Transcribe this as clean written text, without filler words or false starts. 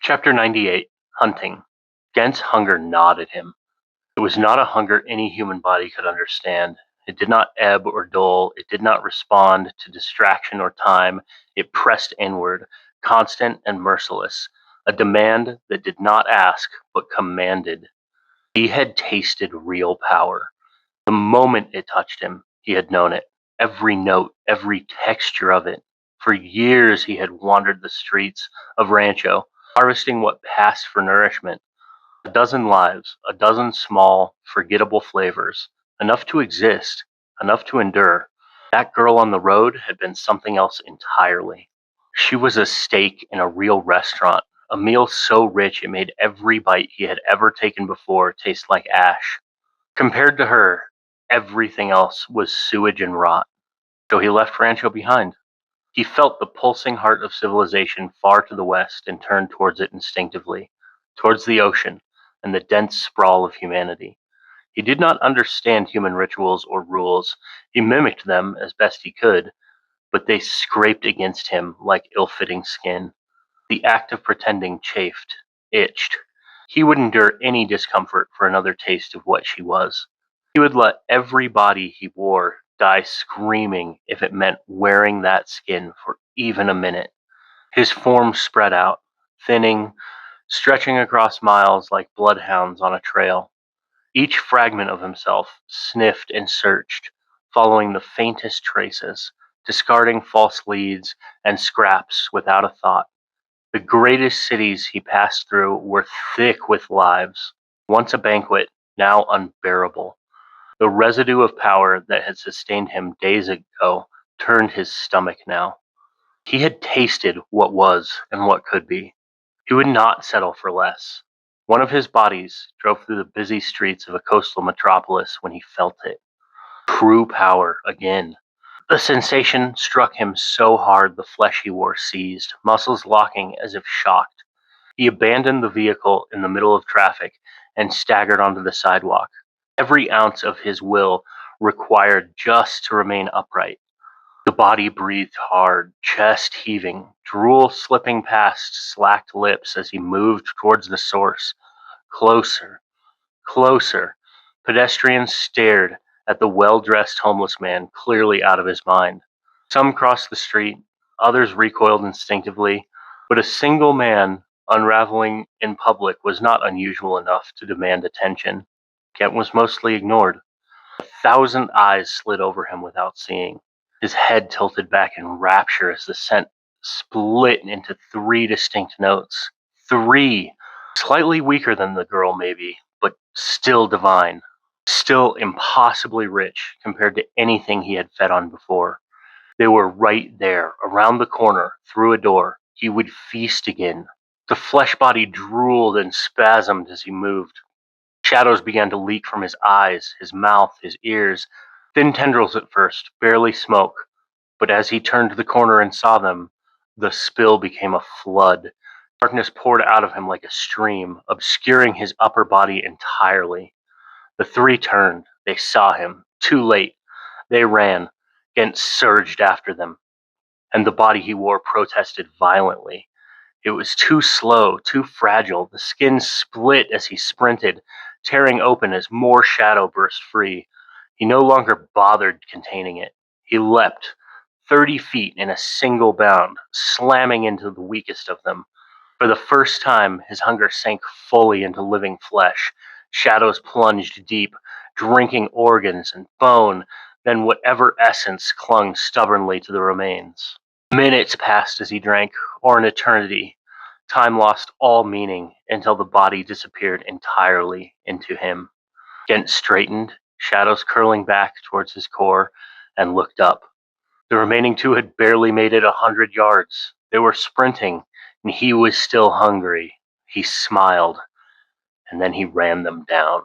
Chapter 98. Hunting. Ghent's hunger gnawed at him. It was not a hunger any human body could understand. It did not ebb or dull. It did not respond to distraction or time. It pressed inward, constant and merciless, a demand that did not ask but commanded. He had tasted real power. The moment it touched him, he had known it. Every note, every texture of it. For years he had wandered the streets of Rancho, harvesting what passed for nourishment. A dozen lives, a dozen small, forgettable flavors, enough to exist, enough to endure. That girl on the road had been something else entirely. She was a steak in a real restaurant, a meal so rich it made every bite he had ever taken before taste like ash. Compared to her, everything else was sewage and rot. So he left Rancho behind. He felt the pulsing heart of civilization far to the west and turned towards it instinctively, towards the ocean and the dense sprawl of humanity. He did not understand human rituals or rules. He mimicked them as best he could, but they scraped against him like ill-fitting skin. The act of pretending chafed, itched. He would endure any discomfort for another taste of what she was. He would let every body he wore die screaming if it meant wearing that skin for even a minute. His form spread out, thinning, stretching across miles like bloodhounds on a trail. Each fragment of himself sniffed and searched, following the faintest traces, discarding false leads and scraps without a thought. The greatest cities he passed through were thick with lives, once a banquet, now unbearable. The residue of power that had sustained him days ago turned his stomach now. He had tasted what was and what could be. He would not settle for less. One of his bodies drove through the busy streets of a coastal metropolis when he felt it. True power again. The sensation struck him so hard the flesh he wore seized, muscles locking as if shocked. He abandoned the vehicle in the middle of traffic and staggered onto the sidewalk. Every ounce of his will required just to remain upright. The body breathed hard, chest heaving, drool slipping past slacked lips as he moved towards the source. Closer, closer. Pedestrians stared at the well-dressed homeless man, clearly out of his mind. Some crossed the street, others recoiled instinctively, but a single man unraveling in public was not unusual enough to demand attention. Ghent was mostly ignored. 1,000 eyes slid over him without seeing. His head tilted back in rapture as the scent split into 3 distinct notes. 3! Slightly weaker than the girl, maybe, but still divine. Still impossibly rich compared to anything he had fed on before. They were right there, around the corner, through a door. He would feast again. The flesh body drooled and spasmed as he moved. Shadows began to leak from his eyes, his mouth, his ears. Thin tendrils at first, barely smoke. But as he turned the corner and saw them, the spill became a flood. Darkness poured out of him like a stream, obscuring his upper body entirely. The 3 turned. They saw him. Too late. They ran. Ghent surged after them, and the body he wore protested violently. It was too slow, too fragile. The skin split as he sprinted, tearing open as more shadow burst free. He no longer bothered containing it. He leapt 30 feet in a single bound, slamming into the weakest of them. For the first time, his hunger sank fully into living flesh. Shadows plunged deep, drinking organs and bone, then whatever essence clung stubbornly to the remains. Minutes passed as he drank, or an eternity. Time lost all meaning until the body disappeared entirely into him. Ghent straightened, shadows curling back towards his core, and looked up. The remaining 2 had barely made it 100 yards. They were sprinting, and he was still hungry. He smiled, and then he ran them down.